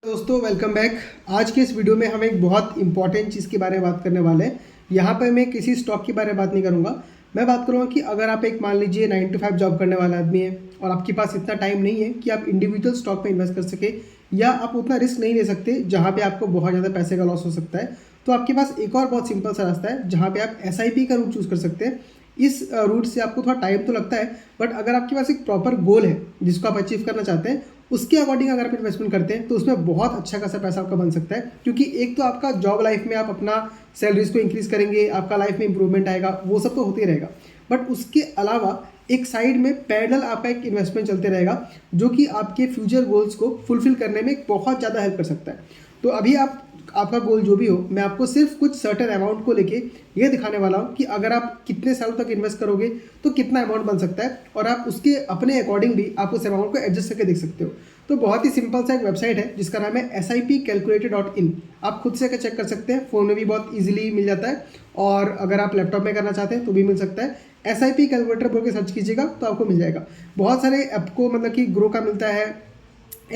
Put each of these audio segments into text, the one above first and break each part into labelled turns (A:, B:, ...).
A: दोस्तों welcome back. आज के इस वीडियो में हम एक बहुत इंपॉर्टेंट चीज़ के बारे में बात करने वाले हैं। यहाँ पर मैं किसी स्टॉक के बारे में बात नहीं करूँगा। मैं बात करूँगा कि अगर आप एक मान लीजिए 9 to 5 जॉब करने वाला आदमी है और आपके पास इतना टाइम नहीं है कि आप इंडिविजुअल स्टॉक में इन्वेस्ट कर सके, या आप उतना रिस्क नहीं ले सकते जहाँ पे आपको बहुत ज़्यादा पैसे का लॉस हो सकता है, तो आपके पास एक और बहुत सिंपल सा रास्ता है जहाँ पे आप SIP का रूट चूज़ कर सकते हैं। इस रूट से आपको थोड़ा टाइम तो लगता है, बट अगर आपके पास एक प्रॉपर गोल है जिसको आप अचीव करना चाहते हैं, उसके अकॉर्डिंग अगर आप इन्वेस्टमेंट करते हैं तो उसमें बहुत अच्छा खासा पैसा आपका बन सकता है। क्योंकि एक तो आपका जॉब लाइफ में आप अपना सैलरीज को इंक्रीज करेंगे, आपका लाइफ में इंप्रूवमेंट आएगा, वो सब तो होते ही रहेगा, बट उसके अलावा एक साइड में पैरेलल आपका एक इन्वेस्टमेंट चलते रहेगा जो कि आपके फ्यूचर गोल्स को फुलफिल करने में बहुत ज़्यादा हेल्प कर सकता है। तो अभी आपका गोल जो भी हो, मैं आपको सिर्फ कुछ सर्टेन अमाउंट को लेके ये दिखाने वाला हूँ कि अगर आप कितने सालों तक इन्वेस्ट करोगे तो कितना अमाउंट बन सकता है, और आप उसके अपने अकॉर्डिंग भी आप उस अमाउंट को एडजस्ट करके देख सकते हो। तो बहुत ही सिंपल सा एक वेबसाइट है जिसका नाम है SIPcalculator.in। आप खुद से चेक कर सकते हैं, फ़ोन में भी बहुत ईजिली मिल जाता है, और अगर आप लैपटॉप में करना चाहते हैं तो भी मिल सकता है। SIP कैलकुलेटर बोल के सर्च कीजिएगा तो आपको मिल जाएगा। बहुत सारे ऐप को मतलब कि ग्रो का मिलता है,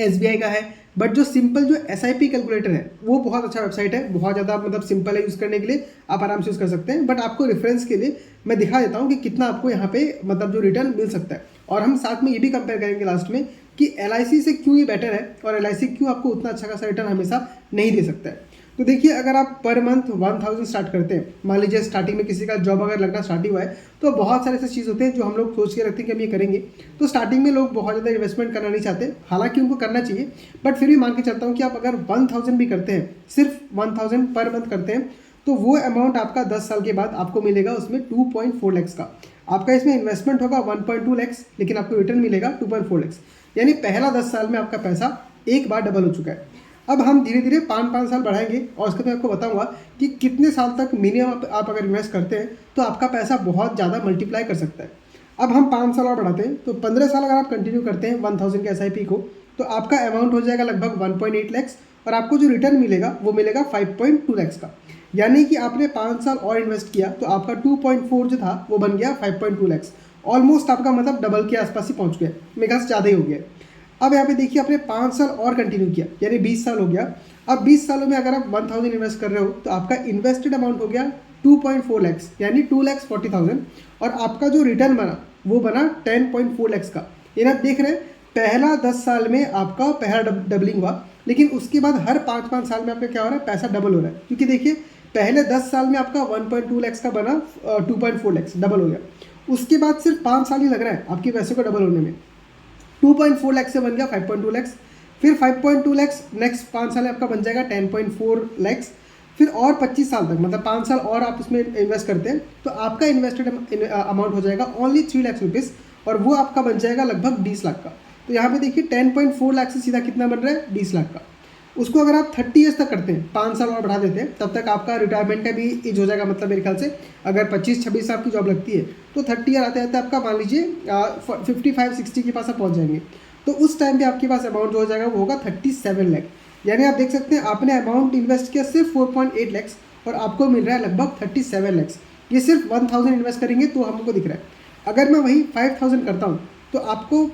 A: SBI का है, बट जो सिंपल जो SIP कैलकुलेटर है वो बहुत अच्छा वेबसाइट है, बहुत ज़्यादा मतलब सिंपल है यूज़ करने के लिए, आप आराम से यूज़ कर सकते हैं। बट आपको रेफरेंस के लिए मैं दिखा देता हूँ कि कितना आपको यहाँ पे मतलब जो रिटर्न मिल सकता है, और हम साथ में ये भी कंपेयर करेंगे लास्ट में कि LIC से क्यों ये बेटर है और LIC क्यों आपको उतना अच्छा खासा रिटर्न हमेशा नहीं दे सकता है। तो देखिए, अगर आप पर मंथ 1000 स्टार्ट करते हैं, मान लीजिए स्टार्टिंग में किसी का जॉब अगर लगना स्टार्ट हुआ है, तो बहुत सारे ऐसे चीज़ होते हैं जो हम लोग सोच के रखते हैं कि हम ये करेंगे। तो स्टार्टिंग में लोग बहुत ज़्यादा इन्वेस्टमेंट करना नहीं चाहते, हालांकि उनको करना चाहिए, बट फिर भी मान के चलता हूँ कि आप अगर 1000 भी करते हैं, सिर्फ 1000 पर मंथ करते हैं, तो वो अमाउंट आपका 10 साल के बाद आपको मिलेगा उसमें 2.4 लैक्स का। आपका इसमें इन्वेस्टमेंट होगा 1.2 लैक्स, लेकिन आपको रिटर्न मिलेगा 2.4 लैक्स। यानी पहला 10 साल में आपका पैसा एक बार डबल हो चुका है। अब हम धीरे धीरे 5-5 साल बढ़ाएंगे और उसके बाद आपको बताऊंगा कि कितने साल तक मिनिमम आप अगर इन्वेस्ट करते हैं तो आपका पैसा बहुत ज़्यादा मल्टीप्लाई कर सकता है। अब हम 5 साल और बढ़ाते हैं, तो 15 साल अगर आप कंटिन्यू करते हैं 1000 के SIP को, तो आपका अमाउंट हो जाएगा लगभग 1.8 लैक्स, और आपको जो रिटर्न मिलेगा वो मिलेगा 5.2 लैक्स का। यानी कि आपने 5 साल और इन्वेस्ट किया तो आपका 2.4 जो था वो बन गया 5.2 लैक्स। ऑलमोस्ट आपका मतलब डबल के आसपास ही पहुँच गया, मेरे ख्याल से ज़्यादा ही हो गया। अब यहाँ पे देखिए, आपने 5 साल और कंटिन्यू किया यानी 20 साल हो गया। अब 20 सालों में अगर आप 1000 इन्वेस्ट कर रहे हो तो आपका इन्वेस्टेड अमाउंट हो गया 2.4 लैक्स यानी 2,40,000, और आपका जो रिटर्न बना वो बना 10.4 लैक्स का। यानी आप देख रहे हैं, पहला 10 साल में आपका पहला डबलिंग हुआ, लेकिन उसके बाद हर 5-5 साल में आपका क्या हो रहा है, पैसा डबल हो रहा है। क्योंकि देखिए, पहले 10 साल में आपका 1.2 लैक्स का बना 2.4 लैक्स डबल हो गया। उसके बाद सिर्फ 5 साल ही लग रहा है आपके पैसे को डबल होने में। 2.4 लैक्स से बन गया 5.2 लैक्स, फिर 5.2 लैक्स नेक्स्ट 5 साल में आपका बन जाएगा 10.4 लैक्स, फिर और 25 साल तक मतलब 5 साल और आप उसमें इन्वेस्ट करते हैं तो आपका इन्वेस्टेड अमाउंट हो जाएगा ओनली 3 लाख रुपीज़, और वो आपका बन जाएगा लगभग 20 लाख का। तो यहाँ पे देखिए 10.4 लाख से सीधा कितना बन रहा है, 20 लाख का। उसको अगर आप 30 ईयर्स तक करते हैं, 5 साल और बढ़ा देते हैं, तब तक आपका रिटायरमेंट का भी एज हो जाएगा। मतलब मेरे ख्याल से अगर 25-26 साल की जॉब लगती है तो 30 ईयर आते आते आपका मान लीजिए 55-60 के पास आप पहुँच जाएंगे। तो उस टाइम पे आपके पास अमाउंट जो हो जाएगा वो होगा 37 लाख। यानी आप देख सकते हैं, आपने अमाउंट इन्वेस्ट किया सिर्फ 4.8 लैक्स और आपको मिल रहा है लगभग 37 लैक्स। ये सिर्फ 1000 इन्वेस्ट करेंगे तो हमको दिख रहा है। अगर मैं वही 5000 करता हूँ तो आपको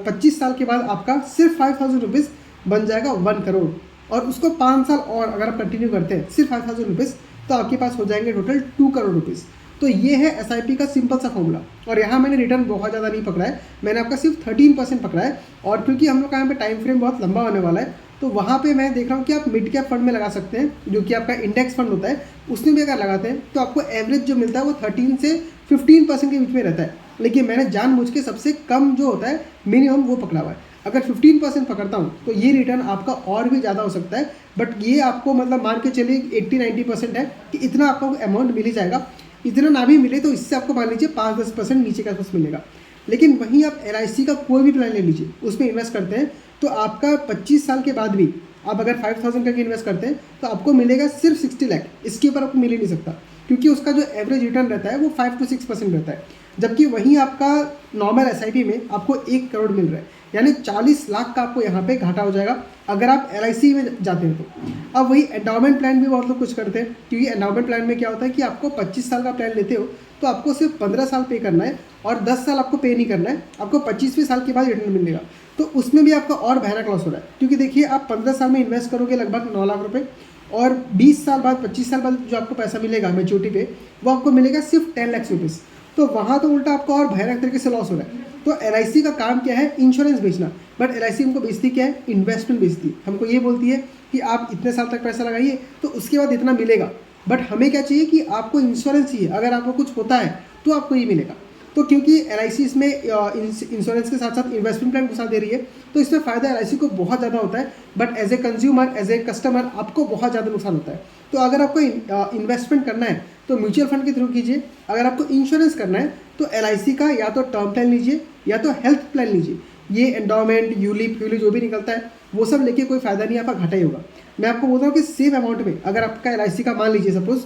A: 25 साल के बाद आपका सिर्फ 5000 रुपीज़ बन जाएगा 1 करोड़, और उसको 5 साल और अगर आप कंटिन्यू करते हैं सिर्फ 5000 रुपीज़, तो आपके पास हो जाएंगे टोटल 2 करोड़ रुपीज़। तो ये है SIP का सिंपल सा फॉर्मूला, और यहाँ मैंने रिटर्न बहुत ज़्यादा नहीं पकड़ा है, मैंने आपका सिर्फ 13% पकड़ा है। और क्योंकि हम लोग का यहाँ पे टाइम फ्रेम बहुत लंबा होने वाला है, तो वहाँ पे मैं देख रहा हूँ कि आप मिड कैप फंड में लगा सकते हैं, जो कि आपका इंडेक्स फंड होता है, उसमें भी अगर लगाते हैं तो आपको एवरेज जो मिलता है वो 13 से 15% के बीच में रहता है। लेकिन मैंने जानबूझ के सबसे कम जो होता है मिनिमम वो पकड़ा हुआ है। अगर 15% पकड़ता हूँ तो ये रिटर्न आपका और भी ज़्यादा हो सकता है, बट ये आपको मतलब मान के चलिए 80-90% है कि इतना आपको अमाउंट मिल ही जाएगा। इतना ना भी मिले तो इससे आपको मान लीजिए 5-10% नीचे का कुछ मिलेगा। लेकिन वहीं आप LIC का कोई भी प्लान ले लीजिए, उसमें इन्वेस्ट करते हैं तो आपका 25 साल के बाद भी आप अगर 5000 करके इन्वेस्ट करते हैं तो आपको मिलेगा सिर्फ 60 लाख। इसके ऊपर आपको मिल ही नहीं सकता, क्योंकि उसका जो एवरेज रिटर्न रहता है वो 5-6% रहता है। जबकि वहीं आपका नॉर्मल SIP में आपको 1 करोड़ मिल रहा है, यानी 40 लाख का आपको यहाँ पे घाटा हो जाएगा अगर आप LIC में जाते हैं तो। अब वही एंडाउमेंट प्लान भी बहुत लोग कुछ करते हैं, क्योंकि एंडाउमेंट प्लान में क्या होता है कि आपको 25 साल का प्लान लेते हो तो आपको सिर्फ 15 साल पे करना है और 10 साल आपको पे नहीं करना है, आपको 25वें साल के बाद रिटर्न मिलेगा। तो उसमें भी आपका और भयानक लॉस हो रहा है, क्योंकि देखिए आप 15 साल में इन्वेस्ट करोगे लगभग 9 लाख रुपए, और 20 साल बाद 25 साल बाद जो आपको पैसा मिलेगा मैच्योरिटी पे, वो आपको मिलेगा सिर्फ 10 लाख रुपीज़। तो वहाँ तो उल्टा आपको और भयानक तरीके से लॉस हो रहा है। तो LIC का काम क्या है? इंश्योरेंस बेचना। बट LIC हमको बेचती क्या है? इन्वेस्टमेंट बेचती है। हमको ये बोलती है कि आप इतने साल तक पैसा लगाइए तो उसके बाद इतना मिलेगा। बट हमें क्या चाहिए कि आपको इंश्योरेंस चाहिए, अगर आपको कुछ होता है तो आपको ये मिलेगा। तो क्योंकि LIC इसमें इंश्योरेंस के साथ साथ इन्वेस्टमेंट प्लान के साथ दे रही है, तो इसमें फ़ायदा LIC को बहुत ज़्यादा होता है। But as a consumer, as a customer, आपको बहुत ज़्यादा नुकसान होता है। तो अगर आपको इन्वेस्टमेंट करना है तो म्यूचुअल फंड के थ्रू कीजिए। अगर आपको इंश्योरेंस करना है तो LIC का या तो टर्म प्लान लीजिए या तो हेल्थ प्लान लीजिए। ये एंडोमेंट, यूलिप, फ्यूलिप जो भी निकलता है वो सब लेके कोई फ़ायदा नहीं, आपका घाटा ही होगा। मैं आपको बोल रहा हूँ कि सेम अमाउंट में अगर आपका LIC का मान लीजिए सपोज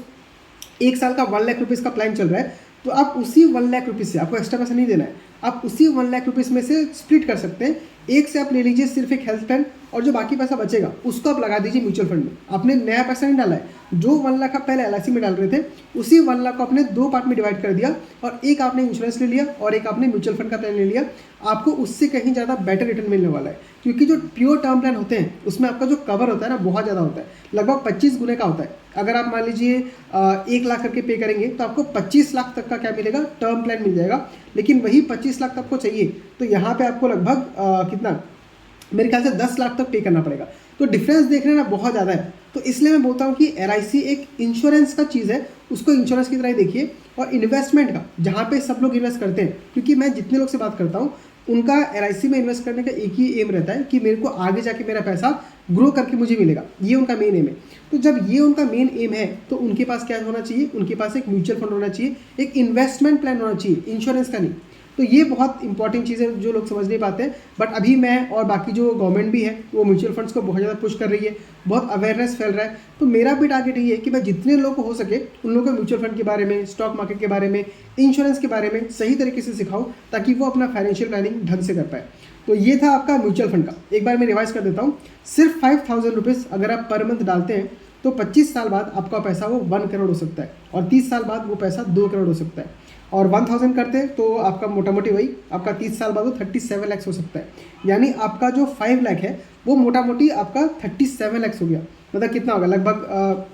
A: 1 साल का 1 लाख रुपीज़ का प्लान चल रहा है, तो आप उसी 1 लाख रुपीज़ से, आपको एक्स्ट्रा पैसा नहीं देना है, आप उसी 1 लाख रुपीज़ में से स्प्लिट कर सकते हैं। एक से आप ले लीजिए सिर्फ एक हेल्थ प्लान, और जो बाकी पैसा बचेगा उसको आप लगा दीजिए म्यूचुअल फंड में। आपने नया पैसा नहीं डाला है, जो 1 लाख आप पहले LIC में डाल रहे थे उसी 1 लाख को आपने 2 पार्ट में डिवाइड कर दिया, और एक आपने इंश्योरेंस ले लिया और एक आपने म्यूचुअल फंड का प्लान ले लिया। आपको उससे कहीं ज़्यादा बेटर रिटर्न मिलने वाला है, क्योंकि जो प्योर टर्म प्लान होते हैं उसमें आपका जो कवर होता है ना बहुत ज़्यादा होता है, लगभग 25 गुने का होता है। अगर आप मान लीजिए 1 लाख करके पे करेंगे तो आपको 25 लाख तक का क्या मिलेगा? टर्म प्लान मिल जाएगा। लेकिन वही 25 लाख आपको चाहिए तो यहाँ पे आपको लगभग कितना, मेरे ख्याल से 10 लाख तक पे करना पड़ेगा। तो डिफरेंस देख रहे हैं ना, बहुत ज़्यादा है। तो इसलिए मैं बोलता हूँ कि LIC एक इंश्योरेंस का चीज़ है, उसको इंश्योरेंस की तरह ही देखिए। और इन्वेस्टमेंट का, जहाँ पे सब लोग इन्वेस्ट करते हैं, क्योंकि मैं जितने लोग से बात करता हूँ उनका LIC में इन्वेस्ट करने का एक ही एम रहता है कि मेरे को आगे जाके मेरा पैसा ग्रो करके मुझे मिलेगा, ये उनका मेन एम है। तो जब ये उनका मेन एम है तो उनके पास क्या होना चाहिए? उनके पास एक म्यूचुअल फंड होना चाहिए, एक इन्वेस्टमेंट प्लान होना चाहिए, इंश्योरेंस का नहीं। तो ये बहुत इंपॉर्टेंट चीज़ है जो लोग समझ नहीं पाते हैं। बट अभी मैं और बाकी जो गवर्नमेंट भी है वो म्यूचुअल फंड्स को बहुत ज़्यादा पुश कर रही है, बहुत अवेयरनेस फैल रहा है। तो मेरा भी टारगेट ये है कि मैं जितने लोग को हो सके उन लोगों को म्यूचुअल फंड के बारे में, स्टॉक मार्केट के बारे में, इंश्योरेंस के बारे में सही तरीके से सिखाऊं, ताकि वो अपना फाइनेंशियल प्लानिंग ढंग से कर पाए। तो ये था आपका म्यूचुअल फंड का। एक बार मैं रिवाइज कर देता हूँ। सिर्फ 5000 रुपीज़ अगर आप पर मंथ डालते हैं तो 25 साल बाद आपका पैसा वो 1 करोड़ हो सकता है, और 30 साल बाद वो पैसा 2 करोड़ हो सकता है। और 1000 करते हैं तो आपका मोटा मोटी वही आपका 30 साल बाद वो 37 लाख हो सकता है। यानी आपका जो 5 लाख है वो मोटा मोटी आपका 37 लाख हो गया। मतलब कितना होगा? लगभग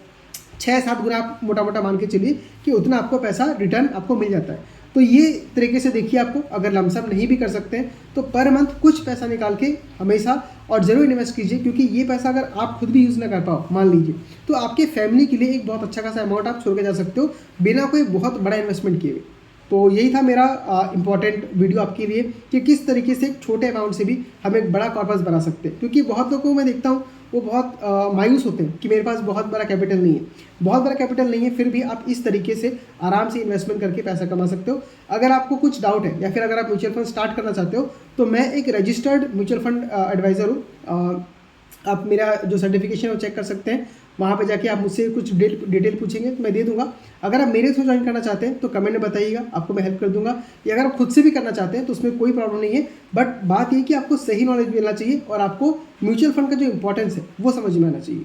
A: 6-7 गुना आप मोटा मोटा मान के चलिए कि उतना आपको पैसा रिटर्न आपको मिल जाता है। तो ये तरीके से देखिए, आपको अगर लमसम नहीं भी कर सकते हैं तो पर मंथ कुछ पैसा निकाल के हमेशा और ज़रूर इन्वेस्ट कीजिए, क्योंकि ये पैसा अगर आप खुद भी यूज़ ना कर पाओ मान लीजिए, तो आपके फैमिली के लिए एक बहुत अच्छा खासा अमाउंट आप छोड़ के जा सकते हो बिना कोई बहुत बड़ा इन्वेस्टमेंट किए हुए। तो यही था मेरा इंपॉर्टेंट वीडियो आपके लिए कि किस तरीके से एक छोटे अमाउंट से भी हम एक बड़ा कॉर्पस बना सकते हैं। क्योंकि बहुत लोगों को मैं देखता हूँ वो बहुत मायूस होते हैं कि मेरे पास बहुत बड़ा कैपिटल नहीं है। बहुत बड़ा कैपिटल नहीं है फिर भी आप इस तरीके से आराम से इन्वेस्टमेंट करके पैसा कमा सकते हो। अगर आपको कुछ डाउट है या फिर अगर आप म्यूचुअल फंड स्टार्ट करना चाहते हो तो मैं एक रजिस्टर्ड म्यूचुअल फंड एडवाइज़र हूँ। आप मेरा जो सर्टिफिकेशन है वो चेक कर सकते हैं, वहाँ पे जाके आप मुझसे कुछ डिटेल पूछेंगे तो मैं दे दूंगा। अगर आप मेरे थ्रू ज्वाइन करना चाहते हैं तो कमेंट में बताइएगा, आपको मैं हेल्प कर दूंगा। या अगर आप खुद से भी करना चाहते हैं तो उसमें कोई प्रॉब्लम नहीं है। बट बात ये कि आपको सही नॉलेज मिलना चाहिए और आपको म्यूचुअल फंड का जो इंपॉर्टेंस है वो समझ में आना चाहिए।